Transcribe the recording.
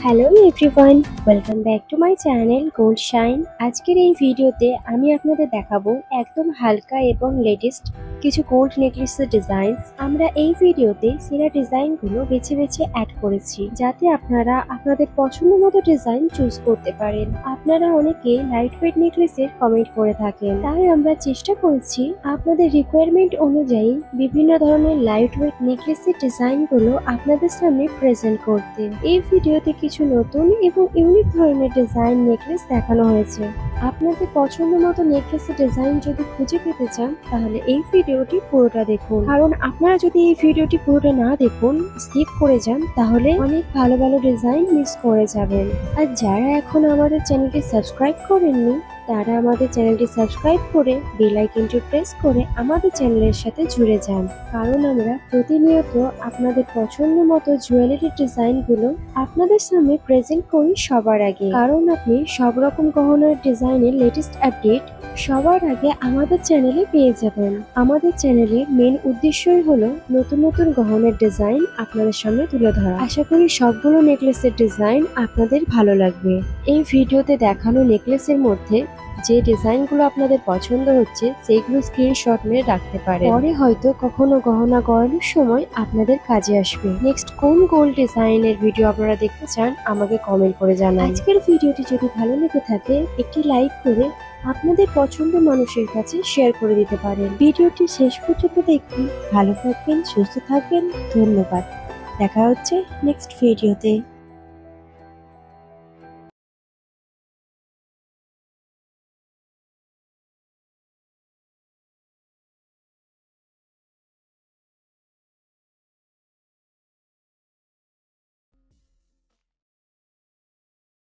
Hello everyone, welcome back to my channel gold shine. আজকের এই ভিডিওতে আমি আপনাদের দেখাবো একদম হালকা এবং লেটেস্ট কিছু গোল্ড নেকলেসের ডিজাইন। আমরা এই ভিডিওতে সেরা ডিজাইনগুলো বেছে বেছে অ্যাড করেছি যাতে আপনারা আপনাদের পছন্দ মতো ডিজাইন চুজ করতে পারেন। আপনারা অনেকে লাইট ওয়েট নেকলেসের কমেন্ট করে থাকেন, তাই আমরা চেষ্টা করেছি আপনাদের রিকোয়ারমেন্ট অনুযায়ী বিভিন্ন ধরনের লাইট ওয়েট নেকলেসের ডিজাইনগুলো আপনাদের সামনে প্রেজেন্ট করতে। এই ভিডিওতে কিছু নতুন এবং ইউনিক ধরনের ডিজাইন নেকলেস দেখানো হয়েছে। আপনাদের পছন্দ মতো নেকলেসের ডিজাইন যদি খুঁজে পেতে চান তাহলে এই ভিডিওটি পুরোটা দেখুন, কারণ আপনারা যদি এই ভিডিওটি পুরোটা না দেখুন, স্কিপ করে যান, তাহলে অনেক ভালো ভালো ডিজাইন মিস করে যাবেন। আর যারা এখন আমাদের চ্যানেলটি সাবস্ক্রাইব করেননি তারা আমাদের চ্যানেলটি সাবস্ক্রাইব করে বেল আইকনটি প্রেস করে আমাদের চ্যানেলের সাথে জুড়ে যান, কারণ আমরা প্রতিনিয়ত আপনাদের পছন্দ মতো জুয়েলারির ডিজাইনগুলো আপনাদের সামনে প্রেজেন্ট করি সবার আগে। কারণ আপনি সব রকম গহনার ডিজাইনের লেটেস্ট আপডেট সবার আগে আমাদের চ্যানেলে পেয়ে যাবেন। আমাদের চ্যানেলের মেন উদ্দেশ্যই হলো নতুন নতুন গহনার ডিজাইন আপনাদের সামনে তুলে ধরা। আশা করি সবগুলো নেকলেসের ডিজাইন আপনাদের ভালো লাগবে। এই ভিডিওতে দেখানো নেকলেসের মধ্যে যে ডিজাইনগুলো আপনাদের পছন্দ হচ্ছে সেইগুলো স্ক্রিনশট মেরে রাখতে পারেন, পরে হয়তো কখনো গহনা গড়ানোর সময় আপনাদের কাজে আসবে। নেক্সট কোন গোল্ড ডিজাইনের ভিডিও আপনারা দেখতে চান আমাকে কমেন্ট করে জানান। আজকের ভিডিওটি যদি ভালো লেগে থাকে একটি লাইক করে আপনাদের পছন্দের মানুষের কাছে শেয়ার করে দিতে পারেন। ভিডিওটি শেষ পর্যন্ত দেখুন। ভালো থাকবেন, সুস্থ থাকবেন। ধন্যবাদ। দেখা হচ্ছে নেক্সট ভিডিওতে।